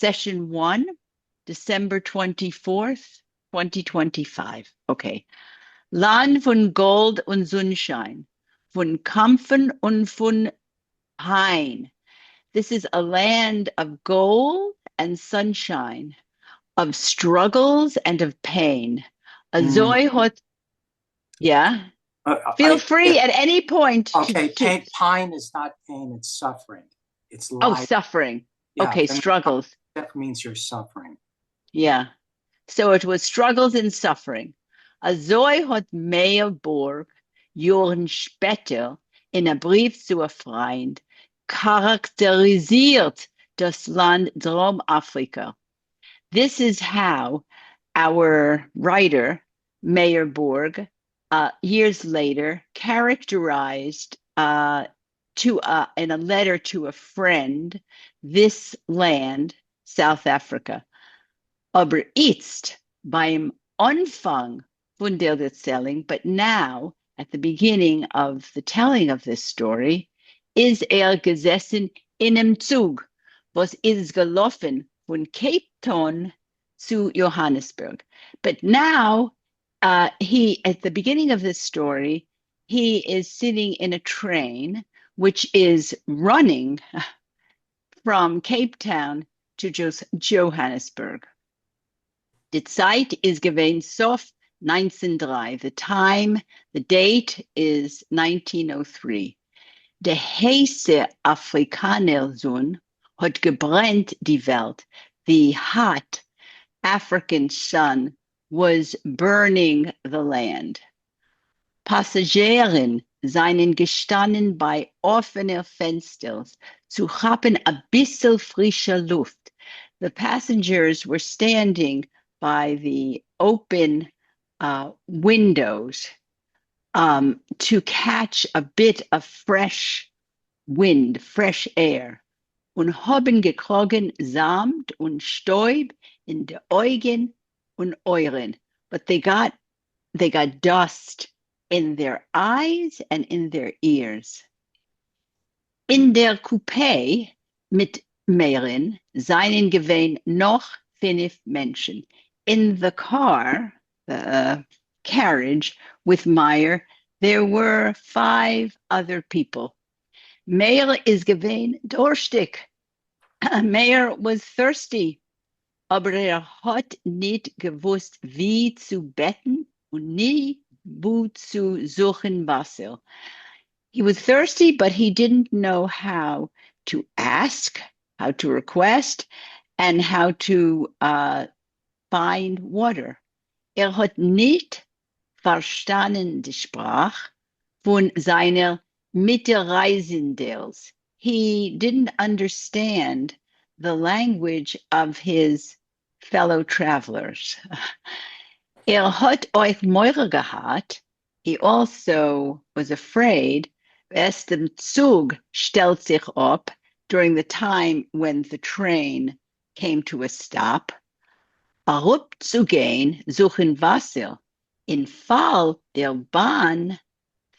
Session 1, December 24th, 2025. Okay. Land von Gold und Sonnenschein, von Kampfen und von Pein. This is a land of gold and sunshine, of struggles and of pain. Mm, Azoi hot, yeah. Feel free at any point okay, to pine is not pain, it's suffering. It's oh, life. suffering. Yeah, Okay, then struggles. that means you're suffering. Yeah. So it was struggles and suffering. Azoi hat Meyerborg Jahren später in einem Brief zu einem Freund charakterisiert das Land Dromafrika. This is how our writer, Meyerborg, years later characterized in a letter to a friend this land, South Africa. Aber jetzt, beim Anfang von der Erzählung, but now, at the beginning of the telling of this story, is gesessen in einem Zug, was ist gelaufen von Cape Town zu Johannesburg. But now, at the beginning of this story, he is sitting in a train which is running from Cape Town to Johannesburg. Die Zeit ist gewesen Sof 1903. The date is 1903. Der heiße Afrikanersonne hat gebrannt die Welt. The hot African sun was burning the land. Passagieren seien gestanden bei offener Fensters zu haben a bissel frischer Luft. The passengers were standing by the open windows to catch a bit of fresh wind, fresh air. Und haben gekrogen Samt und Stäub in de Augen und Ohren. But they got dust in their eyes and in their ears. In der Coupé mit Merin seien gewesen noch 5 Menschen. In the car, the carriage with Meyer, there were 5 other people. Meyer is gewesen durstig. Meyer was thirsty, aber hat nicht gewusst, wie zu betten und nie wo zu suchen Wasser. He was thirsty, but he didn't know how to ask, how to request, and how to find water. Hat nicht verstanden die Sprache von seiner Mitreisenders. He didn't understand the language of his fellow travelers. Hat euch Meure gehabt. He also was afraid as the Zug stellt sich up during the time when the train came to a stop. Arup zu gehen, suchen Wasser. In Fall der Bahn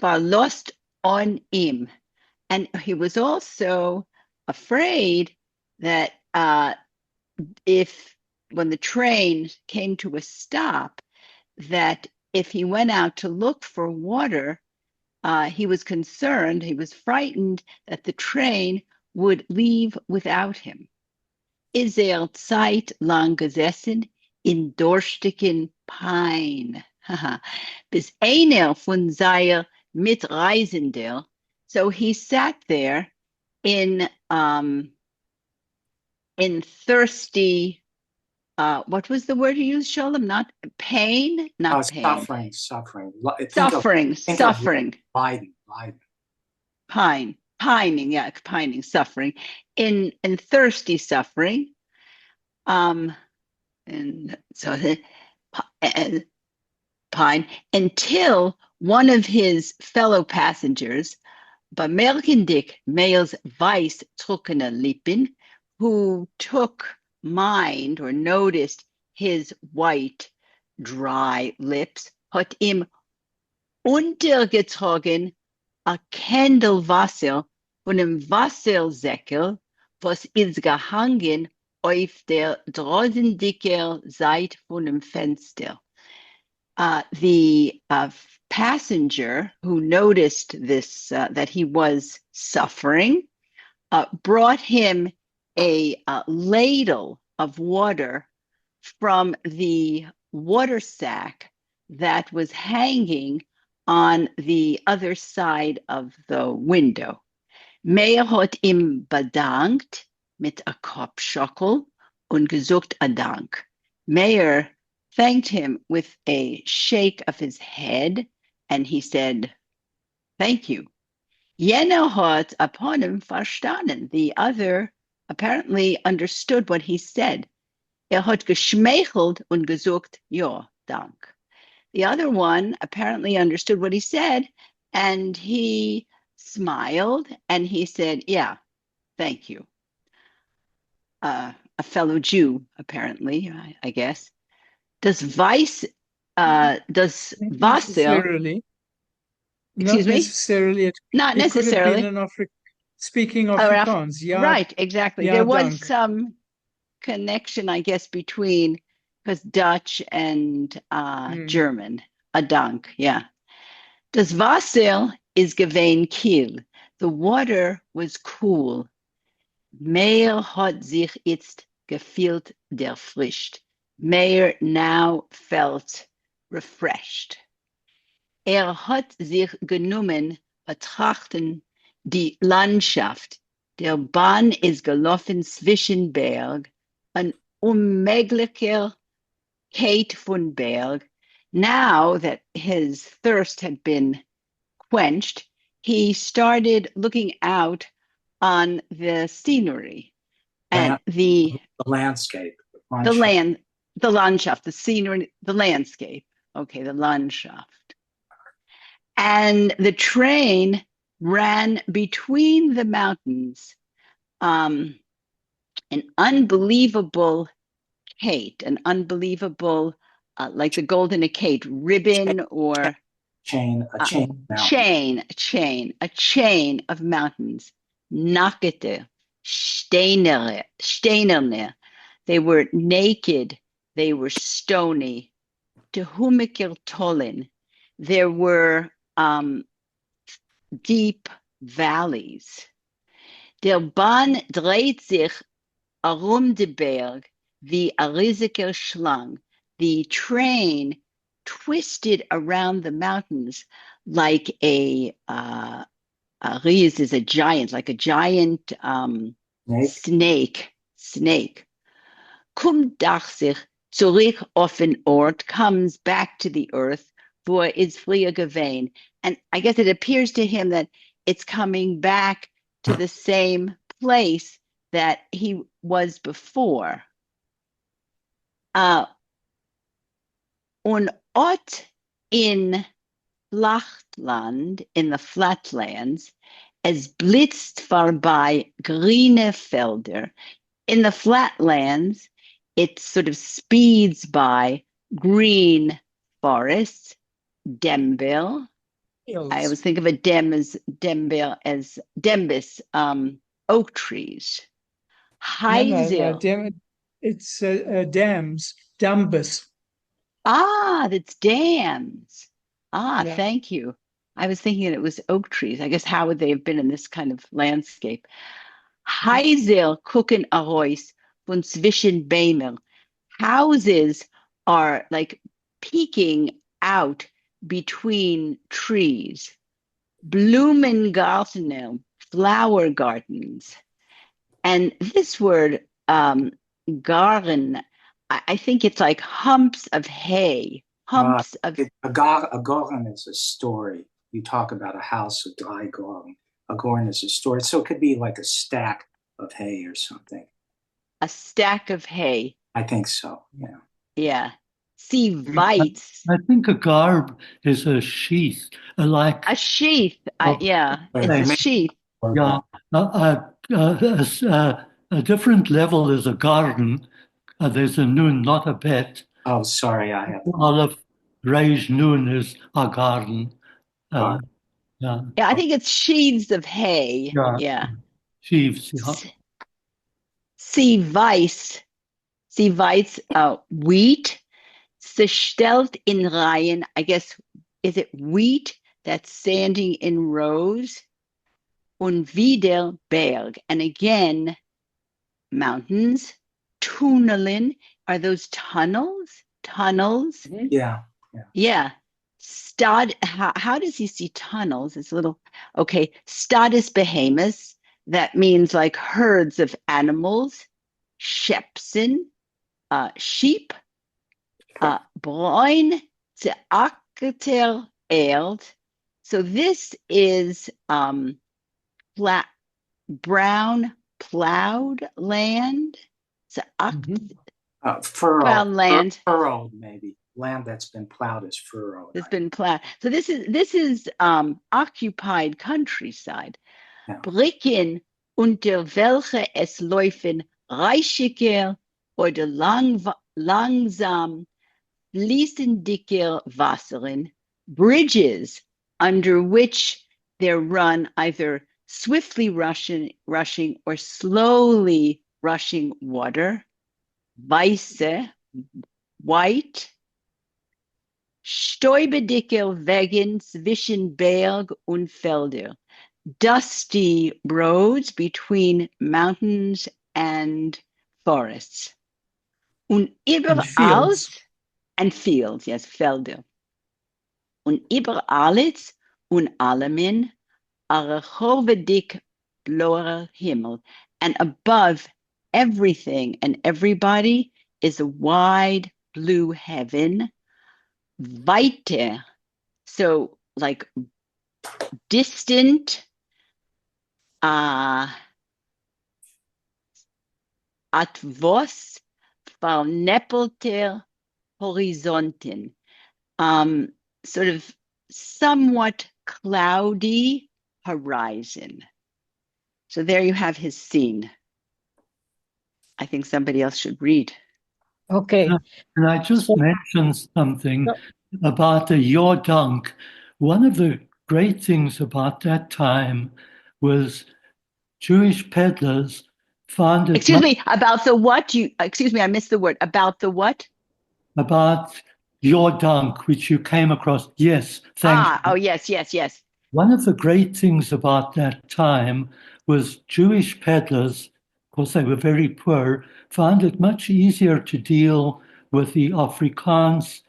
verlost on him. And he was also afraid that when the train came to a stop, that if he went out to look for water, he was concerned, he was frightened that the train would leave without him. Is Zeit lang gesessen in durstigen Pein. Bis einer von seiner Mitreisender. So he sat there in thirsty, what was the word you used, Sholem? Not pain, not pain. Suffering. Suffering. Lighting. Pining, suffering. In thirsty suffering. And so pine until one of his fellow passengers, bemerkendig Males Weiss trockene Lippen, who took mind or noticed his white, dry lips, hat ihm untergetragen a Candle Wasser von einem Wassersäckel, was ist gehangen auf der drosendicker Seite von dem Fenster. The passenger who noticed this, that he was suffering, brought him a ladle of water from the water sack that was hanging on the other side of the window. Meir hat ihm bedankt mit a Kopfschüttel und gesagt a Dank. Meir thanked him with a shake of his head, and he said, "Thank you." Jener hat upon him verstanden. The other apparently understood what he said. Hat geschmeichelt und gesagt, "Ja, Dank." The other one apparently understood what he said, and he smiled and he said, "Yeah, thank you." A fellow Jew, apparently, I guess. Does Not Vasil, necessarily. excuse Not me? necessarily. Not It could have been necessarily. an speaking Oh, Afrikaans. Ja, right, exactly. ja, There was dank. some connection, I guess, between because Dutch and German. A dank, yeah. Das Wasser is gewein kiel. The water was cool. Meir hat sich jetzt gefühlt erfrischt. Meir now felt refreshed. Hat sich genommen betrachten die Landschaft. Der Bahn ist gelaufen zwischen Berg, ein unmöglicher Kate von Berg. Now that his thirst had been quenched, he started looking out on the scenery and the landscape. the Landschaft, the scenery, the landscape. Okay, the Landschaft. And the train ran between the mountains. An unbelievable Kate, an unbelievable, like the Golden Kate ribbon or a chain of mountains. Nackte, steinerne. They were naked. They were stony. Tehumikil tolin. There were deep valleys. Der Bahn dreht sich de Berg wie a riesiger Schlang. The train twisted around the mountains like a ries is a giant, like a giant snake. Kommt dach sich zurück auf den Ort, comes back to the earth, wo is früher gewesen. And I guess it appears to him that it's coming back to the same place that he was before. Und Ort in Flachland, in the flatlands, es blitzt vorbei grüne Felder. In the flatlands, it sort of speeds by green forests, Dembil. I always think of a dem as Dembil as Dembis, oak trees. No, it's dams, dambus. That's dams. Yeah. Thank you. I was thinking it was oak trees. I guess how would they have been in this kind of landscape? Heisel gucken Arois von zwischen Bäumen. Houses are like peeking out between trees. Blumengarten, flower gardens. And this word, garden, I think it's like humps of hay. A garden is a story. You talk about a house of dry garden. A garden is a story. So it could be like a stack of hay or something. A stack of hay. I think so, yeah. Yeah. See, Weitz. I think a garb is a sheath, like a sheath. Yeah, it's a sheath. Yeah, a different level is a garden. There's a noon, not a bet. Oh, sorry, I have. Olive Rage noon is a garden. Yeah, I think it's sheaves of hay. Yeah. Sheaves. Yeah. sie weiß wheat, sie stellt in Reihen, I guess, is it wheat that's standing in rows? Und wieder Berg. And again, mountains. Tunneln. Are those tunnels? Tunnels? Yeah. Yeah. How does he see tunnels? It's a little, okay. Stadis behemoths. That means like herds of animals. Schepsen, sheep. Bruin, geacketer Erd. So this is brown plowed land. Furrowed, furrowed, maybe. Land that's been plowed is furrowed. It's been plowed. So this is occupied countryside. Yeah. Bricken, unter welche es laufen reichiger oder langsam fließendiger Wasseren, bridges under which there run either swiftly rushing or slowly rushing water, weiße, white, stäubedicke Wegen zwischen Berg und Felder, dusty roads between mountains and forests. Und überall, and fields, yes, Felder. Und über alles und allemin a chorvedick blauer Himmel. And above everything and everybody is a wide blue heaven. Weiter, so like distant, atvos verneppelter Horizonten, sort of somewhat cloudy horizon. So there you have his scene. I think somebody else should read. Okay. Can I just mention something about the Yordunk? One of the great things about that time was Jewish peddlers found it. Excuse me, about the what? Excuse me, I missed the word. About the what? About Yordunk, which you came across. Yes, thank you. Oh, yes. One of the great things about that time was Jewish peddlers, of course they were very poor, found it much easier to deal with the Afrikaans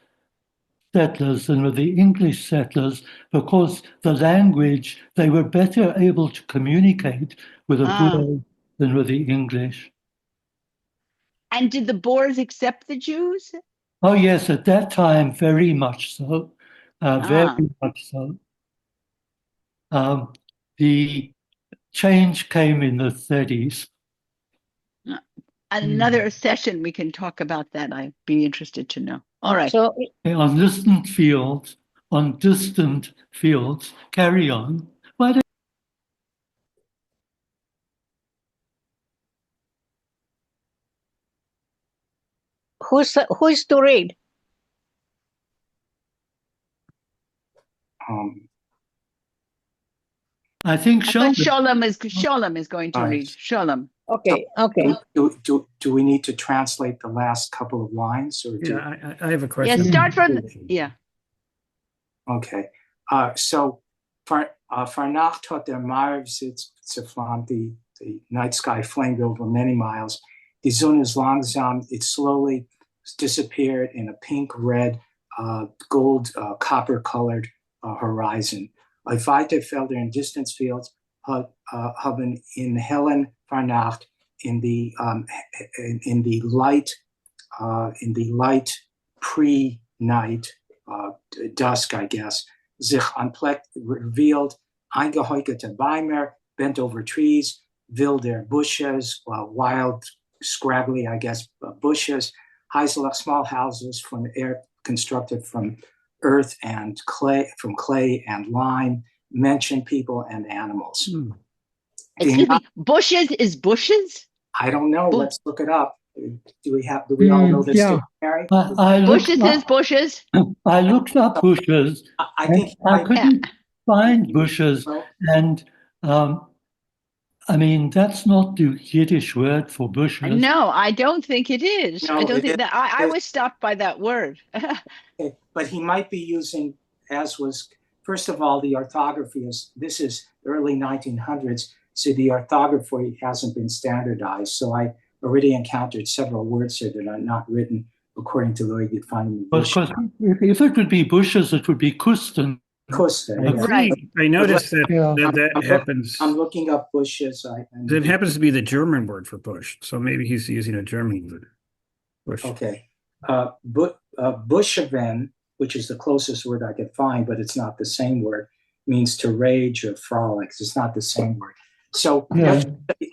settlers than with the English settlers because the language, they were better able to communicate with the Boer than with the English. And did the Boers accept the Jews? Oh, yes, at that time, very much so. Very much so. The change came in the 30s. Another session, we can talk about that. I'd be interested to know. All right. So, on distant fields, carry on. who's to read? I think Sholem is going to read. Sholem. Okay. Do we need to translate the last couple of lines? Or I have a question. Yeah, start from Okay. So Farnacht hat der Marv zerflammt, the night sky flamed over many miles. Die Sonne is langsam, it slowly disappeared in a pink, red, gold, copper-colored horizon. Weite Felder and distant fields haben in hellen Farnacht in the light pre-night dusk, I guess, sich anplekt revealed eingehäukerte Bäume, bent over trees, wilder bushes, wild, scraggly, I guess, bushes, Heiselach, small houses from air constructed from earth and clay, and lime, mention people and animals. Excuse me, bushes is bushes? I don't know. Let's look it up. Do we all know this story, Mary? Bushes is bushes. I looked up bushes. I couldn't find bushes, and I mean, that's not the Yiddish word for bushes. No, I don't think it is. I No, don't it think is. that I was stopped by that word. Okay, but he might be using, as was, first of all, the orthography this is early 1900s, so the orthography hasn't been standardized. So I already encountered several words here that are not written according to the way you'd find them in Of English. course, if it would be bushes, it would be Kusten. Costa, yeah. Right. I noticed that Yeah. that happens. I'm looking up bushes. That happens to be the German word for bush. So maybe he's using a German word. Bush. Okay. Bushaven, which is the closest word I could find, but it's not the same word, means to rage or frolic. It's not the same word. So Yeah.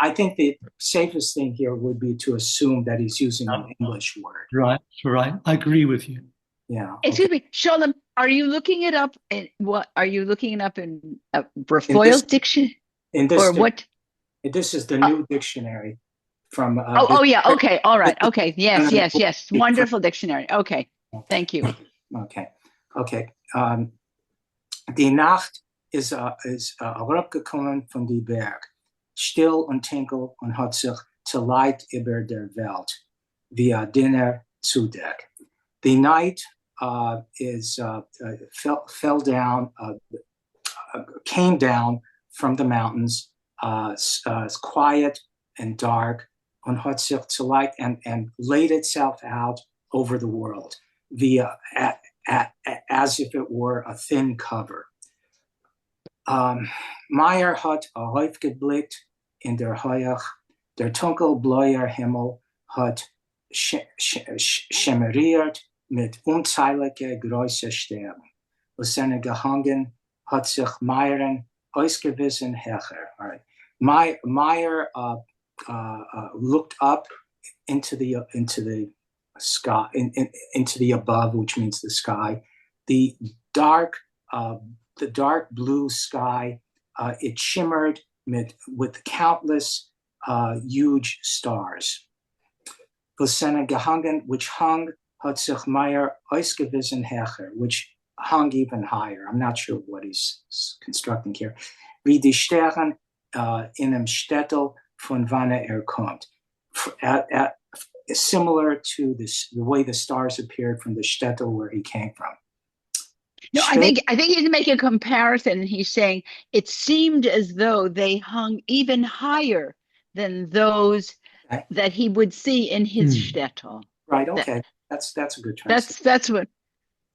I think the safest thing here would be to assume that he's using an English word. Right, right. I agree with you. Yeah. Excuse Okay. me, Sholem, are you looking it up in what are you looking it up in a In Brafoyle this, dictionary in this, or what? this is the new dictionary from. Oh yeah, okay, all right, okay, yes, and yes, then- yes, wonderful dictionary. Okay, thank you. Okay. Die Nacht ist herabgekommen von die Berg, still und tinkel und hat sich zerlegt über der Welt, via dinner zudeck. The night fell down, came down from the mountains, quiet and dark, und hat sich zerlegt and laid itself out over the world, via as if it were a thin cover. Meyer hat aufgeblickt in der Heuch, der dunkelbläuer Himmel hat schimmeriert mit unzählige große Sterne. Aus seine gehangen hat sich Meyeren ausgewiesen Hecher. Right. Meyer looked up into the sky, into the above, which means the sky. The dark blue sky, it shimmered with countless huge stars. Seine gehangen, which hung, hat sich Meyer ausgewiesen Hecher, which hung even higher. I'm not sure what he's constructing here. Wie die Sterne in einem Städtel von wanne kommt. Similar to the way the stars appeared from the shtetl where he came from. No, I think he's making a comparison. He's saying it seemed as though they hung even higher than those that he would see in his shtetl. Right. Okay. That's a good translation. That's what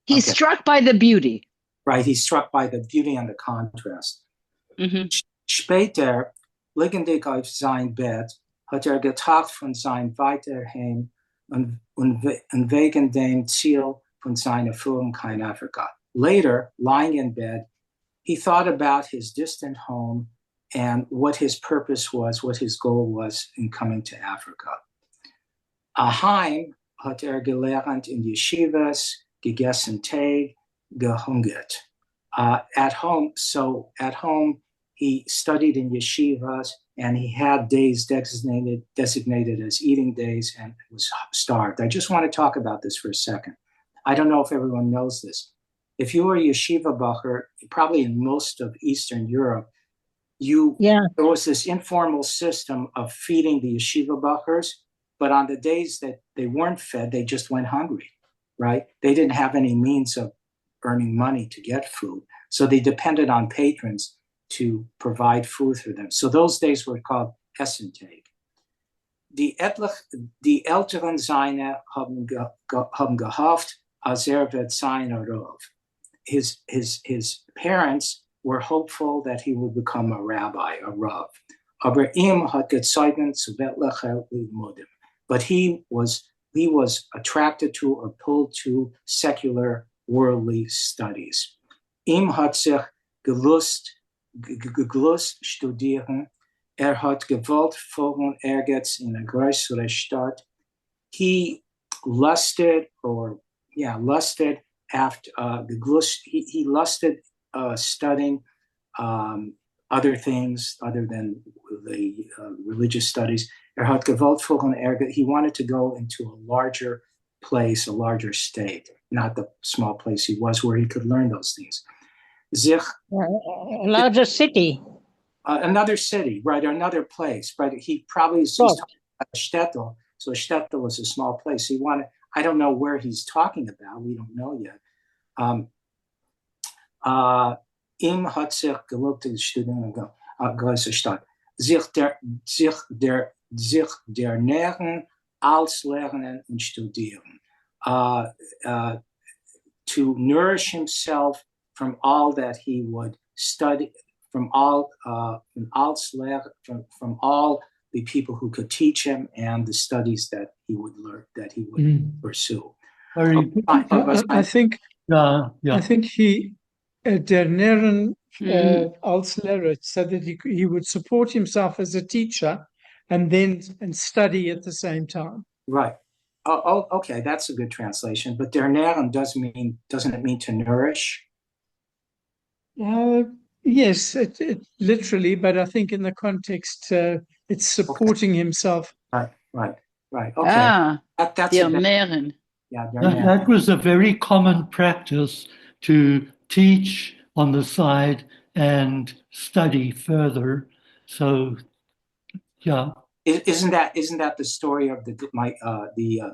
he's struck by the beauty. Right. He's struck by the beauty and the contrast. Mm-hmm. Später, liegendig auf sein Bett, hat getracht von sein Weiterheim und wegen dem Ziel von seiner Führung in Afrika. Later, lying in bed, he thought about his distant home and what his purpose was, what his goal was in coming to Africa. Aheim hat gelernt in Yeshivas, gegessen Tag, gehungert. At home, he studied in yeshivas, and he had days designated as eating days, and was starved. I just want to talk about this for a second. I don't know if everyone knows this. If you were a yeshiva bacher, probably in most of Eastern Europe, there was this informal system of feeding the yeshiva bachers, but on the days that they weren't fed, they just went hungry, right? They didn't have any means of earning money to get food, so they depended on patrons to provide food for them. So those days were called Essentag. Die Älteren seine haben gehofft, als wird sein Rav. His parents were hopeful that he would become a rabbi, a Rav. Aber ihm hat gezeugt zu weltlicher Limudim. But he was attracted to or pulled to secular worldly studies. Ihm hat sich gelust studieren. Hat gewollt folgen Ehrgeiz in eine größere Stadt. He lusted after he lusted studying other things other than the religious studies. Hat gewollt folgen Ehrgeiz. He wanted to go into a larger place, a larger state, not the small place he was, where he could learn those things. A larger city. Another city, right? Or another place, but he's Right. talking about a shtetl. So a shtetl was a small place. I don't know where he's talking about. We don't know yet. Ihm hat sich gelobt, die Studien größer Stadt. Sich der Nähren als Lernen und Studieren. To nourish himself from all that he would study, from all the people who could teach him and the studies that he would learn, that he would pursue. Very, I think yeah. I think he der Nähren als Lehrer, so that he would support himself as a teacher and study at the same time. Right. Oh, okay, that's a good translation. But der Nähren doesn't it mean to nourish? Yes, it literally, but I think in the context, it's supporting himself. Right. Okay. That's der Nähren. Yeah, der Nähren. That was a very common practice to teach on the side and study further. So, yeah. Isn't that the story of the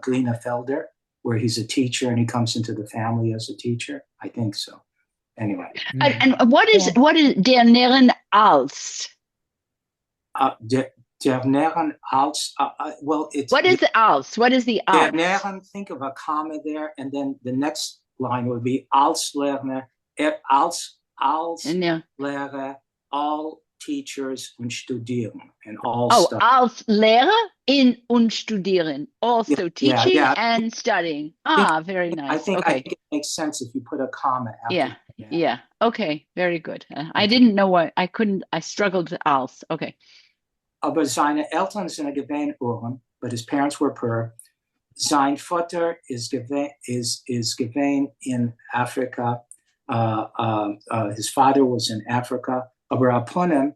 Gleina where he's a teacher and he comes into the family as a teacher? I think so. Anyway. And what is der Nähren als? Der Nähren als. Well, it's. What is the als? What is the als? Der Nähren, think of a comma there, and then the next line would be als Lerner, als Lehrer, all teachers und studieren, and all stuff. Als Lehrer und studieren, also teaching and studying. Very nice. I think it makes sense if you put a comma after. Yeah. Okay, very good. I didn't know why I struggled with als. Okay. Aber seine Eltern sind gewähnt Uhren, but his parents were poor. Sein Vater is gewähnt in Africa. His father was in Africa. Aber upon him,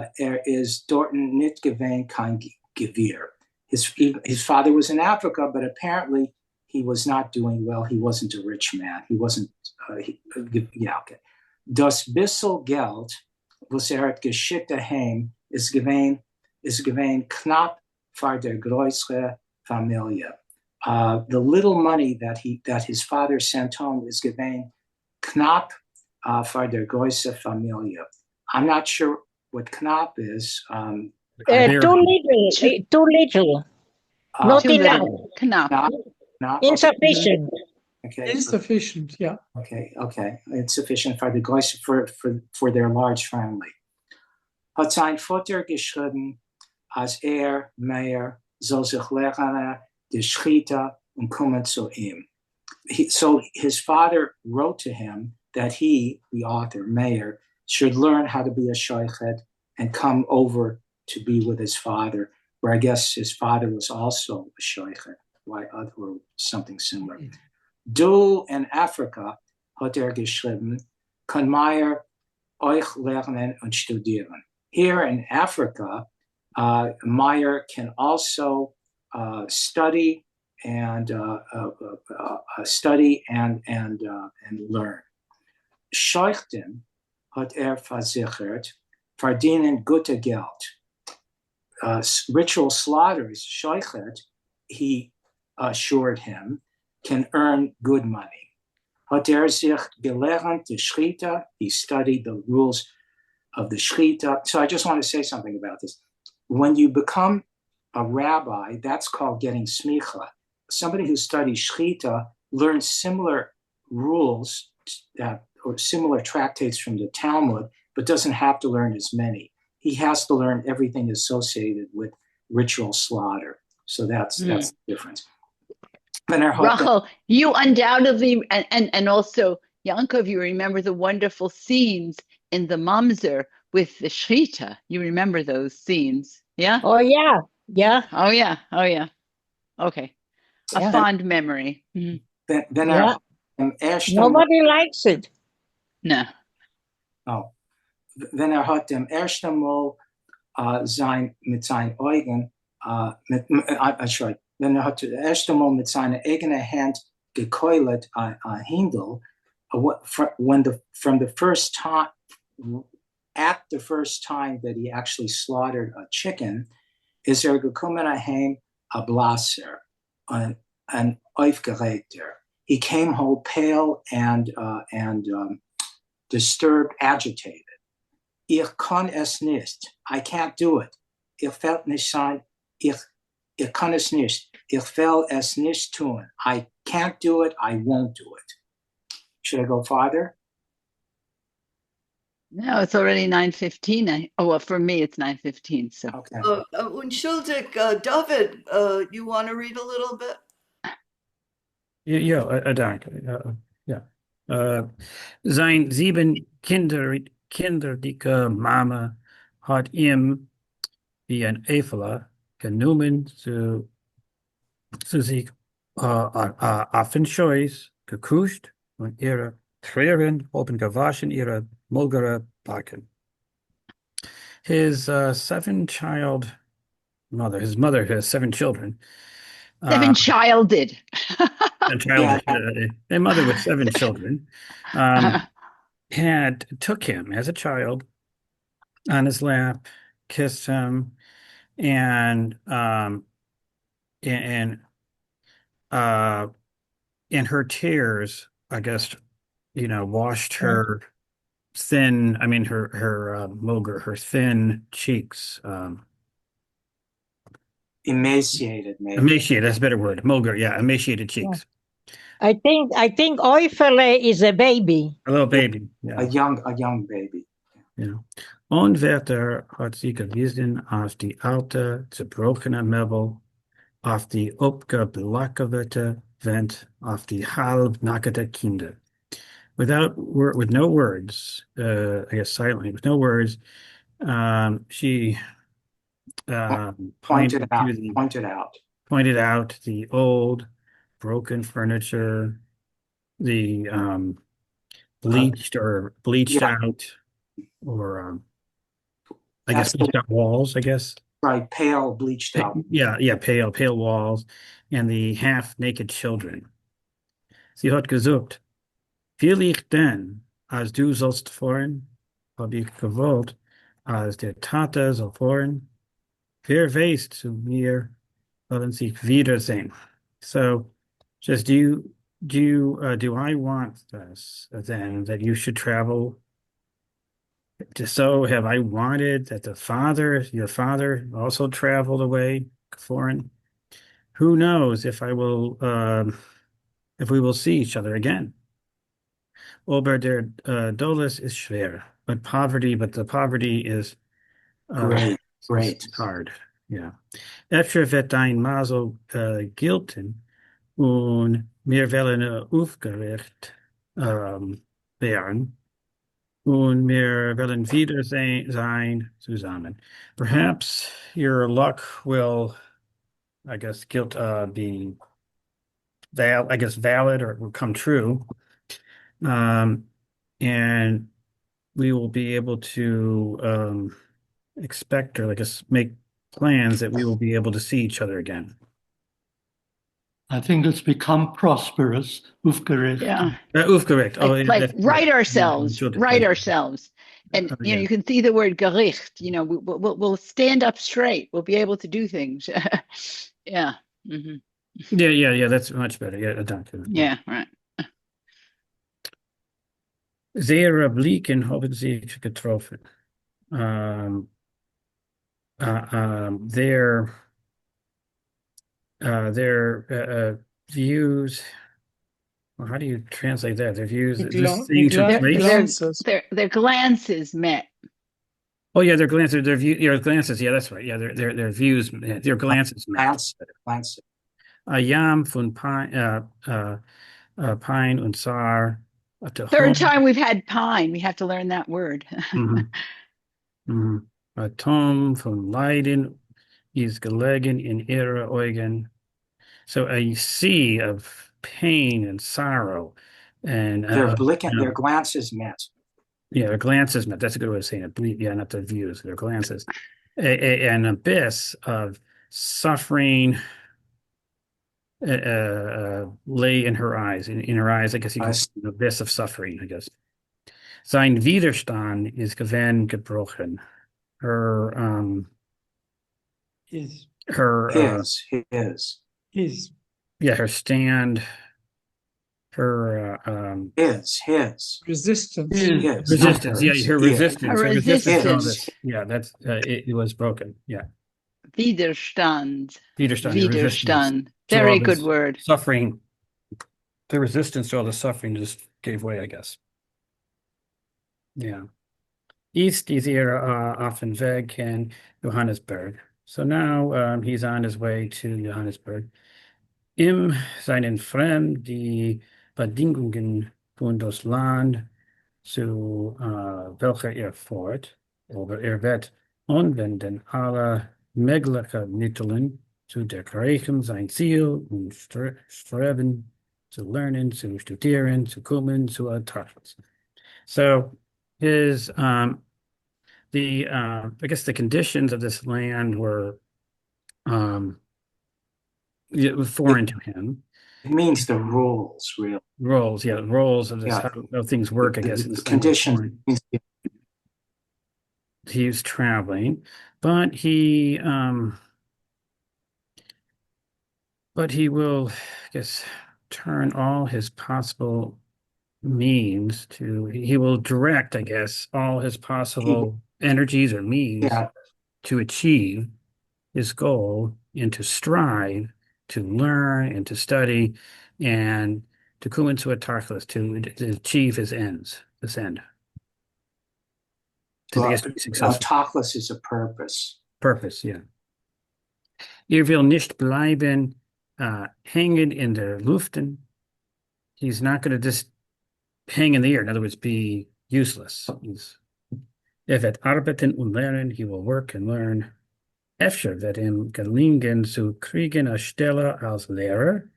is dort nicht gewähnt kein Gewirr. His father was in Africa, but apparently he was not doing well. He wasn't a rich man. He wasn't. Okay. Das bissel Geld, was hat geschickt daheim, is gewähnt knapp für der größere Familie. The little money that his father sent home is gewähnt knapp für der größere Familie. I'm not sure what knapp is. Too little. Not enough. Knapp. Insufficient. Okay. Insufficient, yeah. Okay. Insufficient for the guys for their large family. Hat sein Vater geschrieben, als Meyer, soll sich lernen, die Schritte und kommen zu ihm. So his father wrote to him that he, the author, Meyer, should learn how to be a shoichet and come over to be with his father, where I guess his father was also a shoichet, or something similar. Du in Afrika, hat geschrieben, kann Meyer euch lernen und studieren. Here in Africa, Meyer can also study and learn. Scheuchten hat versichert, verdienen gute Geld. Ritual slaughters, Scheuchet, he assured him, can earn good money. Hat sich gelernt die Schritte, he studied the rules of the Shechita. So I just want to say something about this. When you become a rabbi, that's called getting smicha. Somebody who studies Shechita learns similar rules or similar tractates from the Talmud, but doesn't have to learn as many. He has to learn everything associated with ritual slaughter. So that's the difference. Rachel, you undoubtedly, and also Yankov, you remember the wonderful scenes in the Mamzer with the Shechita. You remember those scenes, yeah? Oh, yeah. Yeah. Oh, yeah. Okay. A fond memory. Then Nobody likes it. No. Oh. Wenn hat dem ersten Mal mit seinen Augen, wenn hat das erste Mal mit seiner eigenen Hand gekeult a Hindel, from the first time, at the first time that he actually slaughtered a chicken, is gekommen aheim a blaser, an aufgeregter. He came home pale and disturbed, agitated. Ich kann es nicht. I can't do it. Ich will nicht sein. Ich kann es nicht. Ich will es nicht tun. I can't do it. I won't do it. Should I go farther? No, it's already 9:15. Well, for me, it's 9:15. So Okay. Unschuldig, David, you want to read a little bit? Ja, danke. Ja. Sein 7 kinderdicke Mama hat ihm wie ein Eifler genommen zu sich auf den Schoß gekuscht und ihre Tränen haben gewaschen ihre mulgere Backen. His his mother has 7 children. seven-childed. A mother with 7 children took him as a child on his lap, kissed him, and in her tears, I guess, washed her thin. I mean, her mulger, her thin cheeks. Emaciated, maybe. Emaciated, that's a better word. Mulger, yeah, emaciated cheeks. I think Eufele is a baby. A little baby, yeah. A young baby. Ja. Und Werther hat sie gewiesen auf die alte, zerbrochene Möbel, auf die abgeblackerte Wand, auf die halbnackte Kinder. With no words, I guess silently, with no words, she pointed out the old, broken furniture, the bleached out, or I guess bleached out walls, I guess. Right, pale, bleached out. Yeah, pale walls, and the half-naked children. Sie hat gesucht, will ich denn, als du sollst fahren, hab ich gewollt, als der Tate soll fahren, wer weiß zu mir, wollen sich wiedersehen. So, just do I want this then, that you should travel? So have I wanted that your father also traveled away foreign? Who knows if we will see each other again? Aber der Dolis is schwer, but the poverty is great. Hard, yeah. Efter wird dein Maso gelten und wir wollen aufgerecht werden. Und wir wollen wieder sein zusammen. Perhaps your luck will, I guess, be valid, or it will come true. And we will be able to expect, or I guess make plans that we will be able to see each other again. I think it's become prosperous. Aufgerecht. Yeah. Aufgerecht. Like write ourselves. And you can see the word gericht. We'll stand up straight. We'll be able to do things. Yeah. Mm-hmm. Yeah. That's much better. Yeah, danke. Yeah, right. Sehr Blicken haben sich getroffen. Their views. Well, how do you translate that? Their views. Their glances met. Oh yeah, their glances. Your glances. Yeah, that's right. Yeah, their views. Their glances met. Yam von Pine und Saar. Third time we've had pine. We have to learn that word. Tom von Leiden is gelegen in ihre Augen. So a sea of pain and sorrow, and their glances met. Yeah, their glances met. That's a good way of saying it. Yeah, not their views, their glances. An abyss of suffering lay in her eyes. In her eyes, I guess you can see an abyss of suffering, I guess. Sein Widerstand ist gewinn gebrochen. Her, His, her, his. yeah, her stand, her, his. Resistance. His, resistance. Yeah, her resistance. Her Her resistance. To all resistance. this. Yeah, that's it was broken. Yeah, Widerstand. Widerstand. Her resistance Widerstand. to all Very good this word. suffering. The resistance to all the suffering just gave way, I guess. Yeah. East is hier auf dem Weg in Johannesburg. So now he's on his way to Johannesburg. Im seinen Fremd die Bedingungen von das Land zu welcher er fort, aber wird anwenden alle mögliche Mittel zu erreichen sein Ziel und streben zu lernen, zu studieren, zu kommen, zu ertragen. So his I guess the conditions of this land were foreign to him. It means the rules, really. Roles, yeah, roles of this Yeah. how things work, I guess. In The this language conditions. foreign. He's traveling, but he will, I guess, turn all his possible means to he will direct, I guess, all his possible energies or means Yeah. to achieve his goal and to strive to learn and to study and to come into a tarchlis to achieve his ends, this end. To be successful. Tachlis is a purpose. Purpose, yeah. Will nicht bleiben hängen in der Luften. He's not going to just hang in the air. In other words, be useless. Wird arbeiten und lernen. He will work and learn. Efter wird ihm gelingen zu kriegen a Stelle als Lehrer.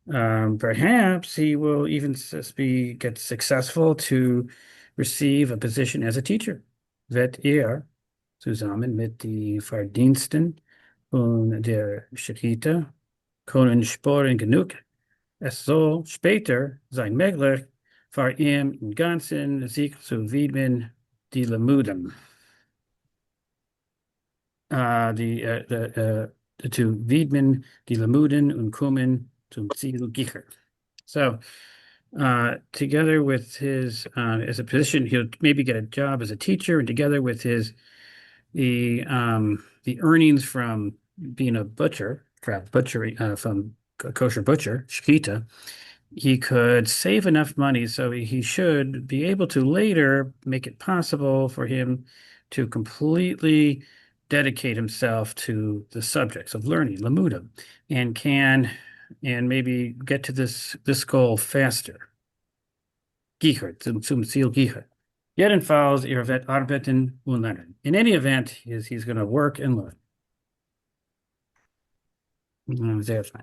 Perhaps he will even get successful to receive a position as a teacher. Wird zusammen mit die Verdiensten und der Schechita können sporen genug. Es soll später sein möglich für ihn im Ganzen sich zu widmen, die Lemuden. To widmen, die Lemuden und kommen zum Ziel Gicher. So, together with his, as a position, he'll maybe get a job as a teacher, and together with the earnings from being a butcher, from a kosher butcher, shkita, he could save enough money so he should be able to later make it possible for him to completely dedicate himself to the subjects of learning, lamuda, and maybe get to this goal faster. Gicher, zum Ziel Gicher. Jedenfalls, wird arbeiten und lernen. In any event, he's going to work and learn. Sehr fein.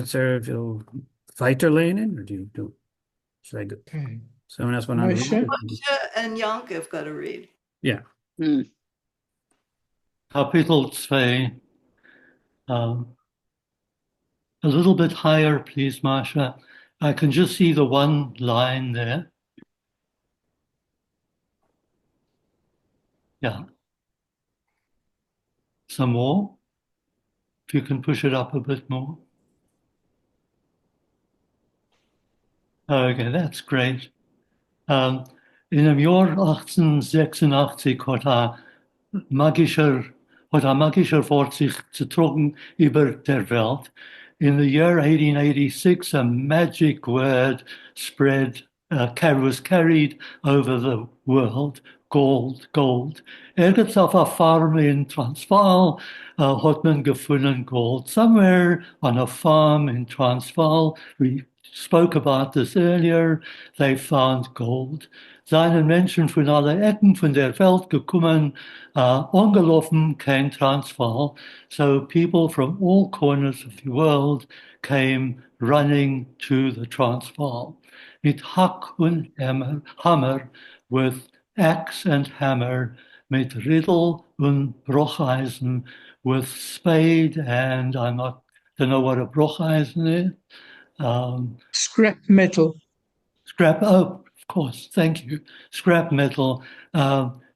Sir, will weiterlernen, or should I go? Okay. Someone else want to Moshe? read? Moshe and Yankov got to read. Yeah. Kapitel 2. A little bit higher, please, Masha. I can just see the one line there. Yeah. Some more. If you can push it up a bit more. Okay, that's great. In dem Jahr 1886 hat ein magischer Wort sich gezogen über der Welt. In the year 1886, a magic word was carried over the world, gold. Ergens auf einer farm in Transvaal hat man gefunden gold. Somewhere on a farm in Transvaal, we spoke about this earlier, they found gold. Seien Menschen von aller Ecken von der Welt gekommen, angelaufen, kein Transvaal. So people from all corners of the world came running to the Transvaal. Mit Hack und Hammer, with axe and hammer, mit Riddle und Brocheisen, with spade and, I'm not don't know what a brocheisen is. Scrap metal. Oh, of course, thank you. Scrap metal.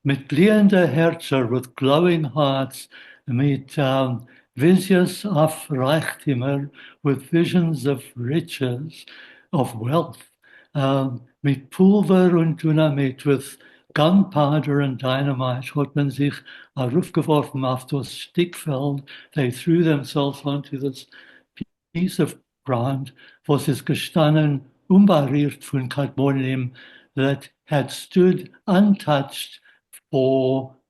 Mit glühender Herzen, with glowing hearts, mit visions of Reichtümer, with visions of riches, of wealth, mit Pulver und Dynamit, with gunpowder and dynamite, hat man sich aufgeworfen auf das Stickfeld. They threw themselves onto this piece of ground, was is gestanden, unberührt von Kadmonium, that had stood untouched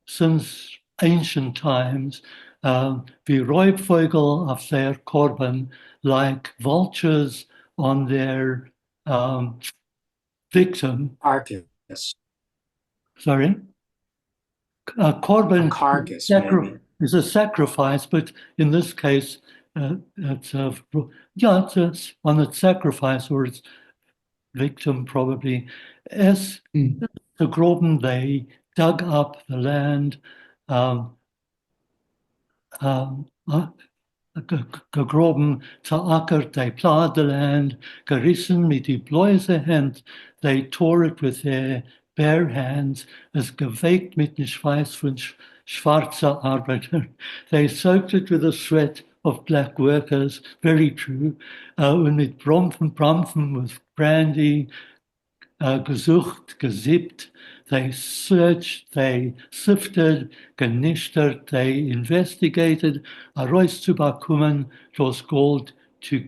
since ancient times, wie Räubvögel auf their korban, like vultures on their victim. Carcass. Sorry? Korban A carcass, maybe. is a sacrifice, but in this case, it's one that's sacrifice or its victim probably. As the Groben, they dug up the land, gegroben, zerackert, they plowed the land, gerissen mit die bloße Hand, they tore it with their bare hands, as geweicht mit den Schweiß von schwarzer Arbeiter. They soaked it with the sweat of black workers, very true, und mit Brampfen with brandy, gesucht, gesiebt, they searched, they sifted, genistert, they investigated, arois zu bekommen, das Gold, to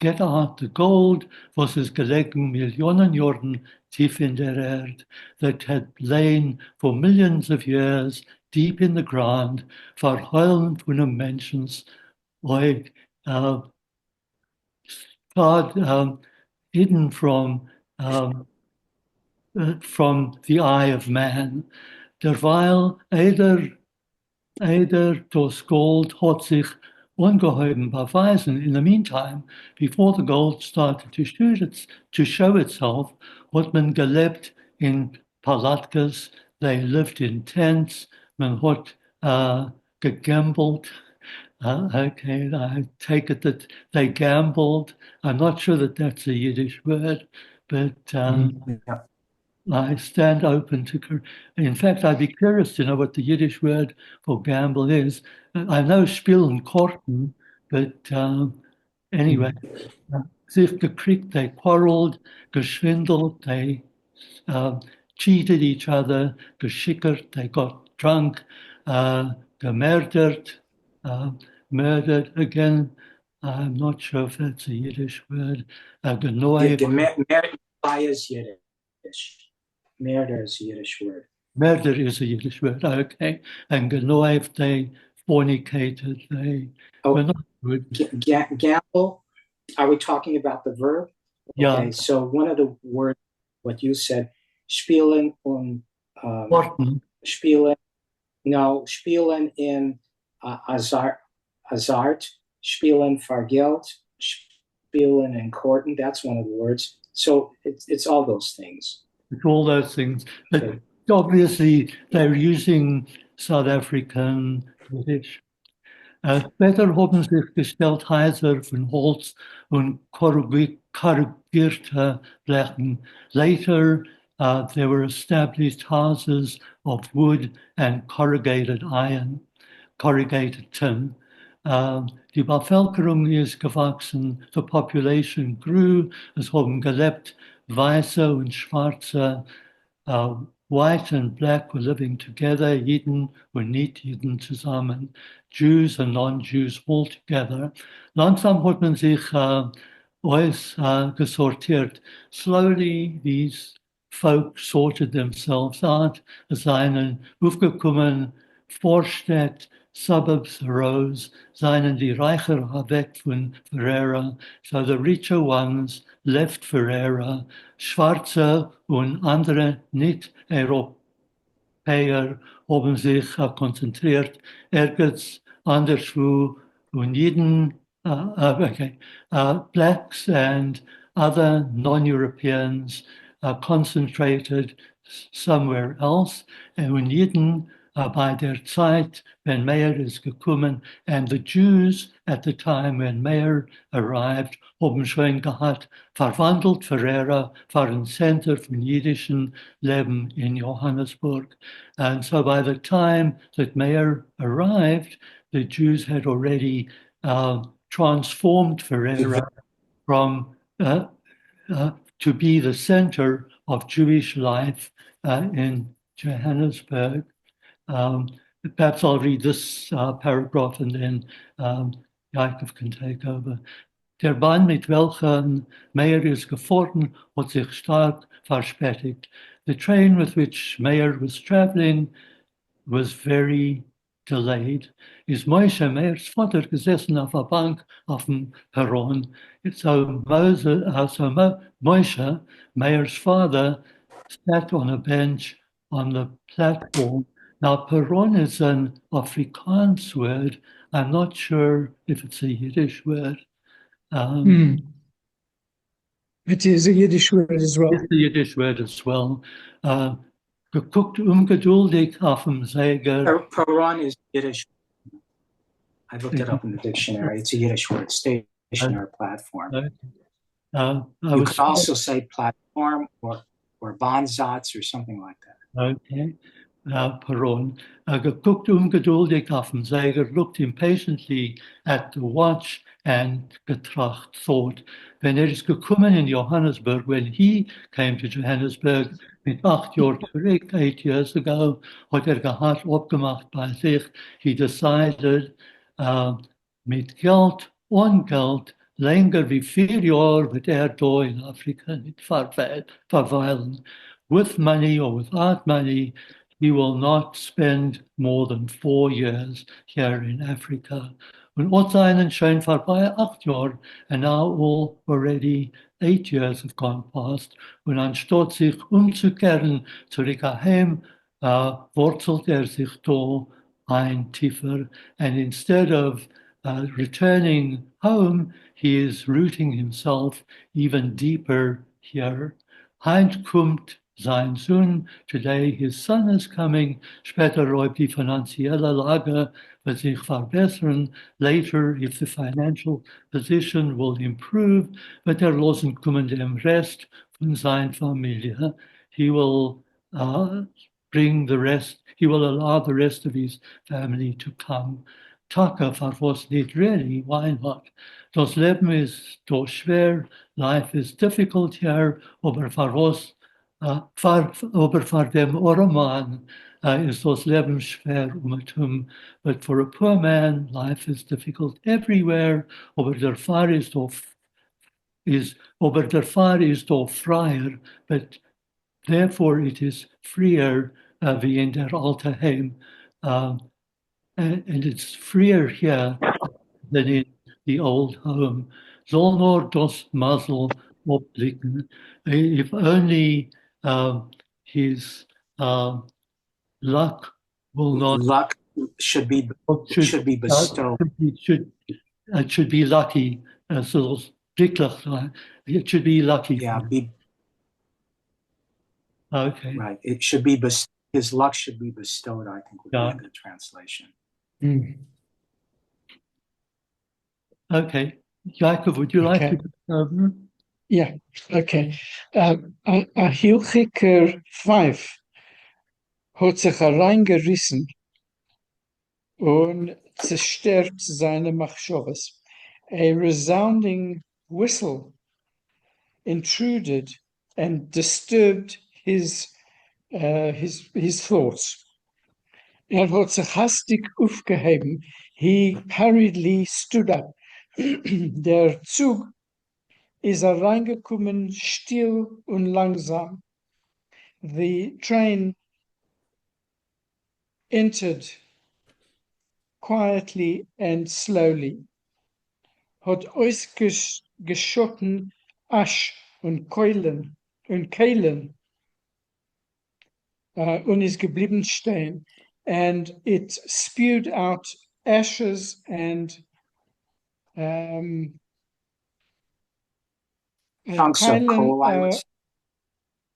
get out the gold, was is gelegen Millionen Jahren tief in der Erde, that had lain for millions of years deep in the ground, verheulen von einem Menschens, like God hidden from the eye of man. Derweil eider das Gold hat sich ungeheuben beweisen. In the meantime, before the gold started to show itself, hat man gelebt in palatkas, they lived in tents, man hat gegambled. Okay, I take it that they gambled. I'm not sure that that's a Yiddish word, but Yeah. I stand open to. In fact, I'd be curious to know what the Yiddish word for gamble is. I know spielen korten, but anyway, sich gekriegt, they quarreled, geschwindelt, they cheated each other, geschickert, they got drunk, gemurdert, murdered again. I'm not sure if that's a Yiddish word. Is Yiddish. Murder is a Yiddish word. Murder is a Yiddish word, okay. And genoived, they fornicated, they were not good. Gamble, are we talking about the verb? Yeah. Okay, so one of the words, what you said, spielen und spielen in Azart, spielen for Geld, spielen in Korten, that's one of the words. So it's all those things. It's all those things. But okay. Obviously, they're using South African Yiddish. Später haben sich gestellt Häuser von Holz und korrugierte Blechen. Later, there were established houses of wood and corrugated iron, corrugated tin. Die Bevölkerung ist gewachsen, the population grew, es haben gelebt, Weiße und Schwarze, white and black were living together, Jiden und Nicht-Jiden zusammen, Jews and non-Jews all together. Langsam hat man sich alles gesortiert. Slowly, these folks sorted themselves out, es seien aufgekommen, Vorstadt, suburbs arose, seien die Reicher weg von Ferreira, so the richer ones left Ferreira, Schwarze und andere Nicht-Europäer haben sich konzentriert, ergens anderswo und jeden, blacks and other non-Europeans concentrated somewhere else, und jeden bei der Zeit, when Meir is gekommen, and the Jews at the time when Meir arrived, haben schon gehabt, verwandelt Ferreira für ein Center von jüdischen Leben in Johannesburg. And so by the time that Meir arrived, the Jews had already transformed Ferreira from to be the center of Jewish life in Johannesburg. Perhaps I'll read this paragraph and then Jacob can take over. Der Bahn mit welchen Meir is gefahren hat sich stark verspätigt. The train with which Meir was traveling was very delayed. Is Moshe, Meir's Vater, gesessen auf der Bank auf dem Perron. So Moshe, Meir's father, sat on a bench on the platform. Now, Perron is an Afrikaans word. I'm not sure if it's a Yiddish word. It is a Yiddish word as well. It's a Yiddish word as well. Geguckt ungeduldig auf dem Säger. Perron is Yiddish. I looked it up in the dictionary. It's a Yiddish word, stationary platform. You could also say platform or Bonsatz or something like that. Okay. Perron. Geguckt ungeduldig auf dem Säger, looked impatiently at the watch and getracht, thought. When is gekommen in Johannesburg, when he came to Johannesburg mit 8 Jahren zurück, 8 years ago, hat gehad abgemacht bei sich. He decided mit Geld und Geld länger wie 4 Jahre wird da in Afrika nicht verweilen. With money or without money, he will not spend more than 4 years here in Africa. Und auch seinen schon vorbei 8 Jahre, and now already 8 years have gone past. Und anstatt sich umzukehren, zurück heim, wurzelt sich da ein tiefer. And instead of returning home, he is rooting himself even deeper here. Heint kommt sein Sohn, today his son is coming, später ob die finanzielle Lage wird sich verbessern, later if the financial position will improve, wird losen kommen dem Rest von seiner Familie. He will bring the rest, he will allow the rest of his family to come. Taka was nicht really, why not? Das Leben ist doch schwer, life is difficult here, aber was for dem Oroman is das Leben schwer but for a poor man, life is difficult everywhere, aber der Fahr ist doch freier, but therefore it is freer wie in der alte Heim. And it's freer here than in the old home. Soll nur das Mazel opblicken. If only his luck will not. Luck should be bestowed. It should be lucky. So it should be lucky. Yeah, okay. Right. It should be his luck should be bestowed, I think would be a good translation. Okay. Jacob, would you like to go over? Yeah, okay. Ahilchiker 5 hat sich hereingerissen und zerstört seine Machshavas. A resounding whistle intruded and disturbed his thoughts. Hat sich hastig aufgehoben. He hurriedly stood up. Der Zug ist reingekommen, still und langsam. The train entered quietly and slowly. Hat ausgeschotten Asch und Keulen und Keilen und ist geblieben stehen. And it spewed out ashes and chunks of coal, I would say.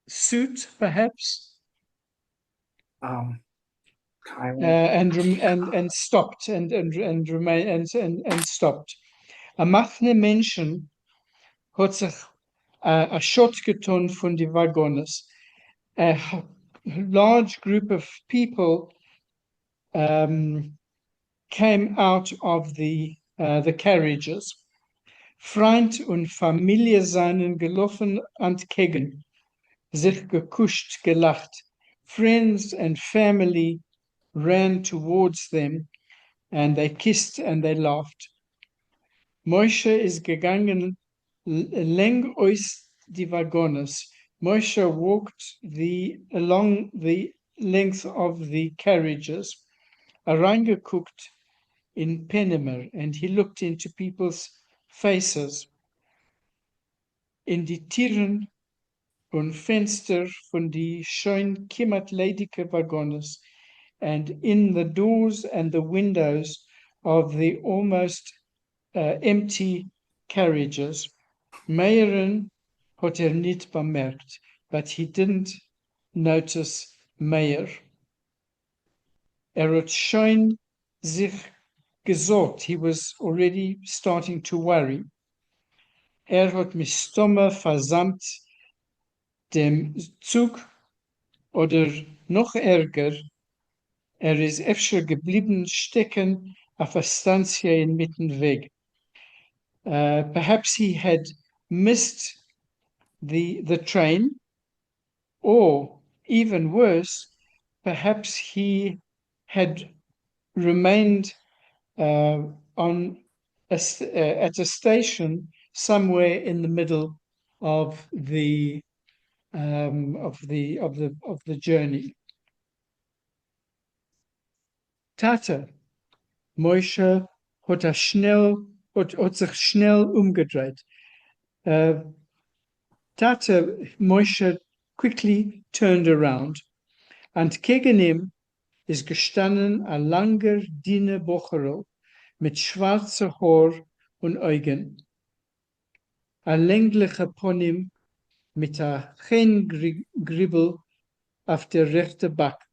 Soot, perhaps. and stopped and remain and stopped. A machne Menschen hat sich a shot getan von die Waggons. A large group of people came out of the carriages. Freund und Familie seien gelaufen entgegen, sich gekuscht, gelacht. Friends and family ran towards them, and they kissed and they laughed. Moshe is gegangen leng aus die Waggons. Moshe walked along the length of the carriages, reingeguckt in Penemer, and he looked into people's faces, in die Tieren und Fenster von die schön kimmat ledige Waggons, and in the doors and the windows of the almost empty carriages. Meieren hat nicht bemerkt, but he didn't notice Meir. Hat schon sich gesorgt. He was already starting to worry. Hat mich Stomme versammelt dem Zug, oder noch ärger, ist öfter geblieben stecken auf der Stanzie inmitten Weg. Perhaps he had missed the train, or even worse, perhaps he had remained at a station somewhere in the middle of the journey. Tata, Moshe hat sich schnell umgedreht. Tata, Moshe quickly turned around, and gegen ihm ist gestanden ein langer, dünner Bocherl mit schwarzen Haar und Augen. Ein länglicher Pony mit einem Gribbel auf der rechten Back.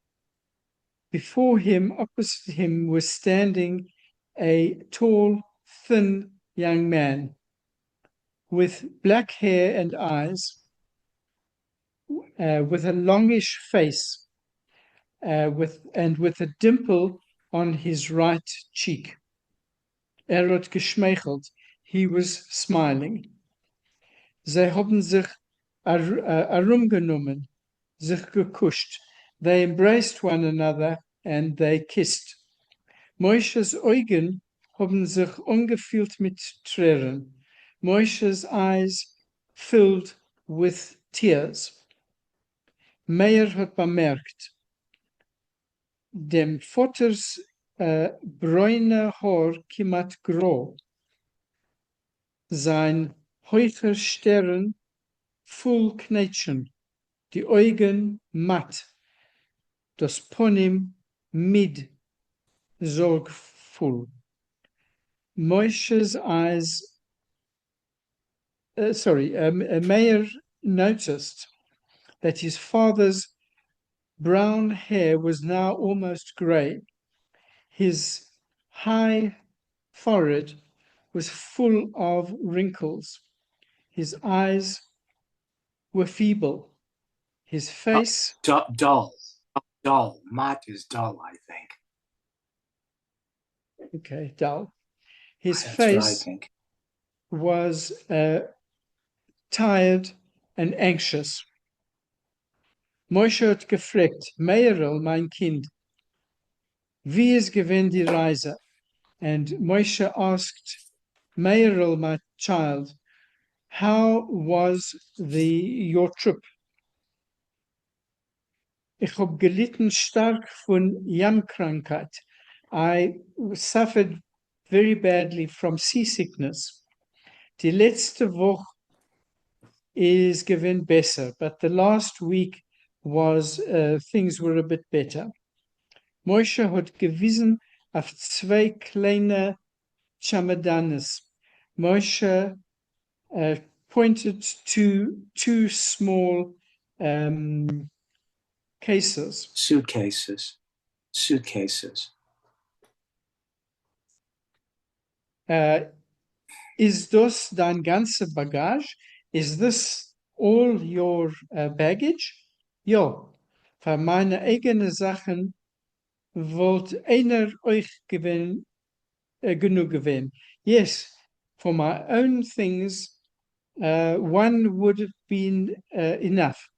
Before him, opposite him, was standing a tall, thin young man with black hair and eyes, with a longish face, with a dimple on his right cheek. Hat geschmeichelt. He was smiling. Sie haben sich herumgenommen, sich gekuscht. They embraced one another and they kissed. Moshe's Augen haben sich angefüllt mit Tränen. Moshe's eyes filled with tears. Meir hat bemerkt, dem Vaters bräune Haar kimmat grau. Sein heucher Stern voll Knätschen, die Augen matt, das Ponym mid sorgvoll. Moshe's eyes, Meir noticed that his father's brown hair was now almost grey. His high forehead was full of wrinkles. His eyes were feeble. His face... Dull. Mat is dull, I think. Okay, dull. His That's face what I think. was tired and anxious. Moshe hat gefragt, Meirel, mein Kind, wie ist gewesen die Reise? And Moshe asked, Meirel, my child, how was your trip? Ich habe gelitten stark von Jamkrankheit. I suffered very badly from seasickness. Die letzte Woche is gewesen besser, but the last week was things were a bit better. Moshe hat gewiesen auf zwei kleine Chamadanes. Moshe pointed to two small cases. Suitcases. suitcases. Is this dein ganze Bagage? Is this all your baggage? Ja, für meine eigenen Sachen wollt einer euch genug gewinnen. Yes, for my own things, one would have been enough.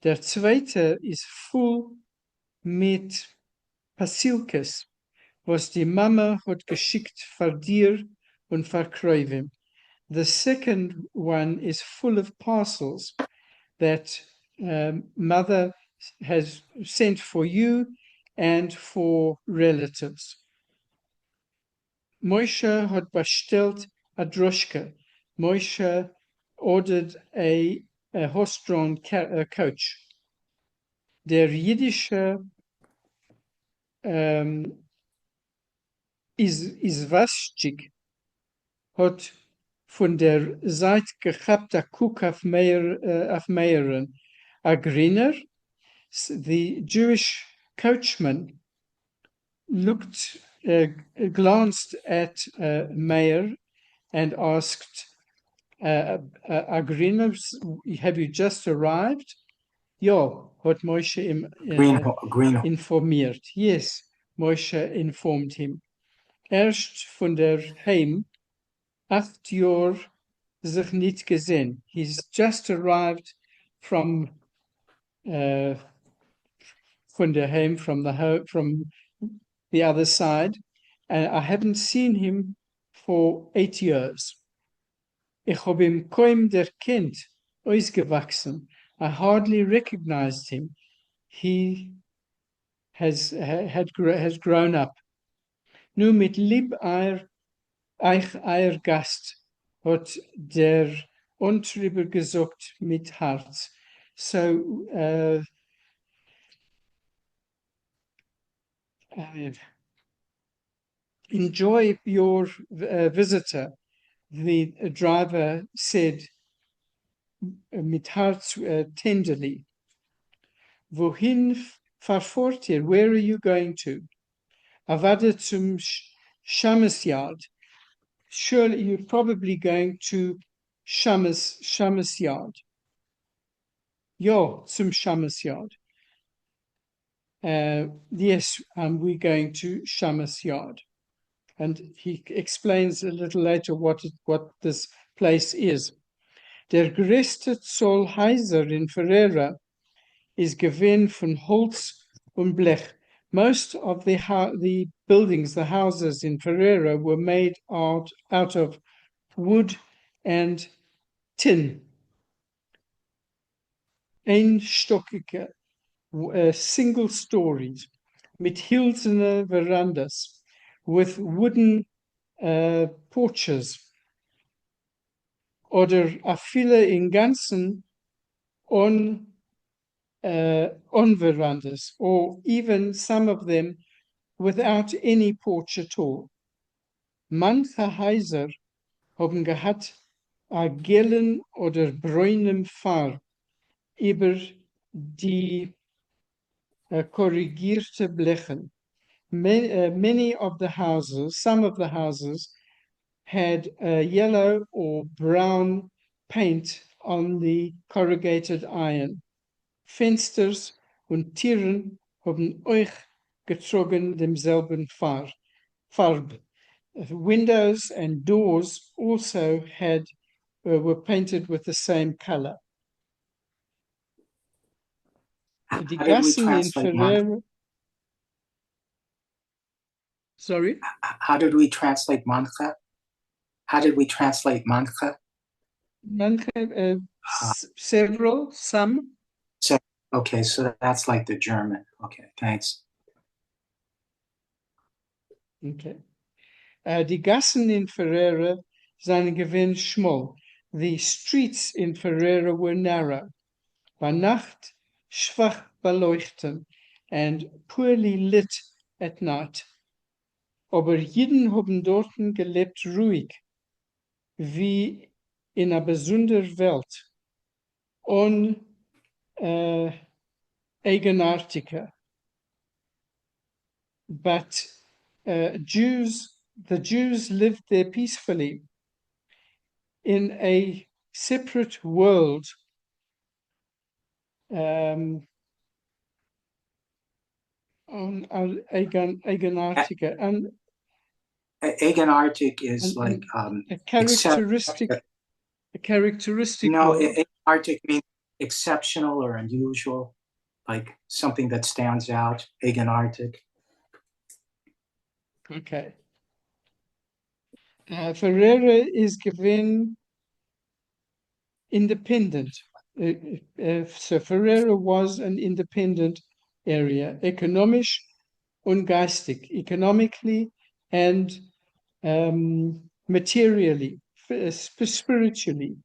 Der zweite ist voll mit Pasilkes, was die Mama hat geschickt für dir und für Kräuven. The second one is full of parcels that mother has sent for you and for relatives. Moshe had bestellt a droshka. Moshe ordered a horse-drawn coach. Der jiddische Izvashchik hat von der Seite gehabt a Cook auf Meeren. A greener, the Jewish coachman glanced at Meir and asked, Agriner, have you just arrived? Ja, hat Moshe informiert. Yes, Moshe informed him. Erst von der Heim 8 Jahr sich nicht gesehen. He's just arrived from von der Heim, from the other side, and I haven't seen him for 8 years. Ich habe ihn kaum erkannt, ausgewachsen. I hardly recognized him. He has grown up. Nu mit lieb eier Gast hat der Antrieber gesagt mit Herz. So enjoy your visitor, the driver said mit Herz tenderly. Wohin verfahrt ihr? Where are you going to? Avada zum Shammasyard. Surely you're probably going to Shammasyard. Ja, zum Shammasyard. Yes, we're going to Shammasyard. And he explains a little later what this place is. Der größte Zollhäuser in Ferreira is gewinn von Holz und Blech. Most of the buildings, the houses in Ferreira, were made out of wood and tin. Einstockige, single stories, mit hilzene verandas, with wooden porches, oder a viele in ganzen on verandas, or even some of them without any porch at all. Manche Häuser haben gehabt a gelben oder braunen Farb über die korrigierte Blechen. Many of the houses, some of the houses, had yellow or brown paint on the corrugated iron. Fensters und Türen haben euch getrogen demselben Farb. Windows and doors also were painted with the same color. Die Gassen in Ferreira. Sorry? How did we translate mancha? How did we translate mancha? Mancha, several, some. Okay, so that's like the German. Okay, thanks. Okay. Die Gassen in Ferreira seien gewinn schmal. The streets in Ferreira were narrow. By Nacht schwach beleuchten and poorly lit at night. Aber Jiden haben dorten gelebt ruhig, wie in einer besonderen Welt, eigenartiger. but the Jews lived there peacefully in a separate world. On eigenartige and Eigenartig is like a characteristic no, world. eigenartig means exceptional or unusual, like something that stands out. Eigenartig. Okay. Ferreira is given independent. So Ferreira was an independent area, economisch und geistig, economically and materially, spiritually.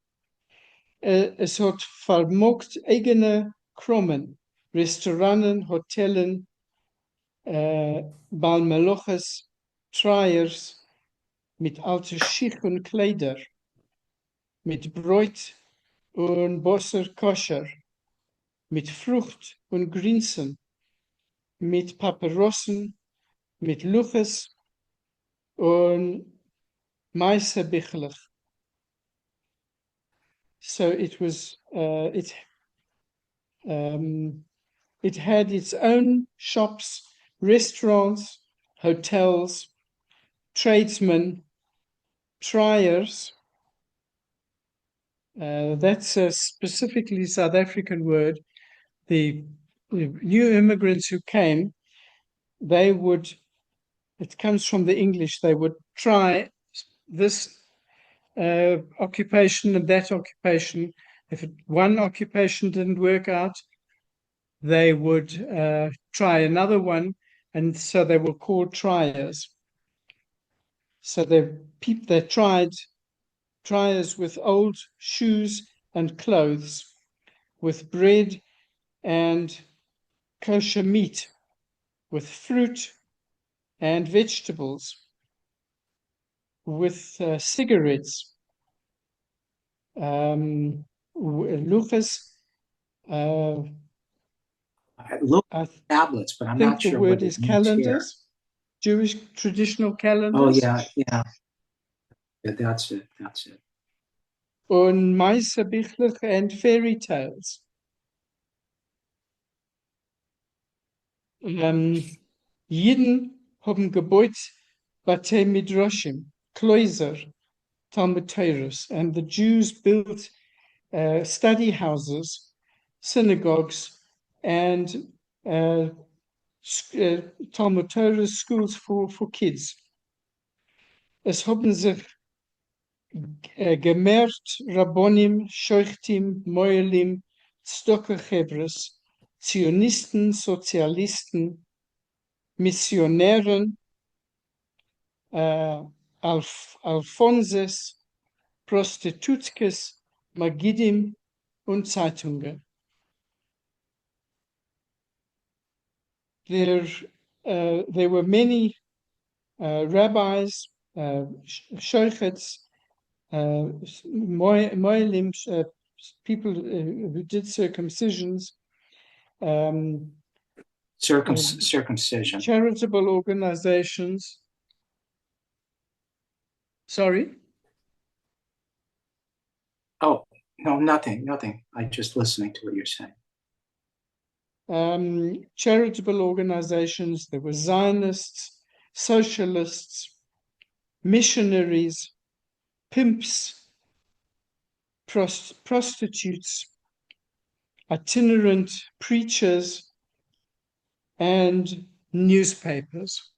Es hat vermogt eigene Krummen, Restauranten, Hotellen, Balmeloches, Triers, mit alten Schich und Kleider, mit Bräut und Bosser koscher, mit Frucht und Grinsen, mit Paparossen, mit Luches und Meisebichlich. So it was, it had its own shops, restaurants, hotels, tradesmen, triers. That's a specifically South African word. The new immigrants who came, they would, it comes from the English, they would try this occupation and that occupation. If one occupation didn't work out, they would try another one, and so they were called triers. So they tried triers with old shoes and clothes, with bread and kosher meat, with fruit and vegetables, with cigarettes, Lucas. I look at tablets, but I'm not sure what it is means calendars, here. Jewish traditional calendars. Oh yeah. That's it. Und Meiserbichlech and fairy tales. Jeden haben gebaut Batei Midrashim, Kloiser, Talmud Torahs, and the Jews built study houses, synagogues, and Talmud Torah schools for kids. Es haben sich gemerkt Rabbonim, Scheuchtim, Moelim, Tzedakah Chevres, Zionisten, Sozialisten, Missionären, Alphonses, Prostitutkes, Magidim und Zeitungen. There were many rabbis, sheikhets, moelim, people who did circumcisions, circumcision, charitable organizations. Sorry? Oh, no, nothing. I'm just listening to what you're saying. Charitable organizations, there were Zionists, socialists, missionaries, pimps, prostitutes, itinerant preachers, and newspapers.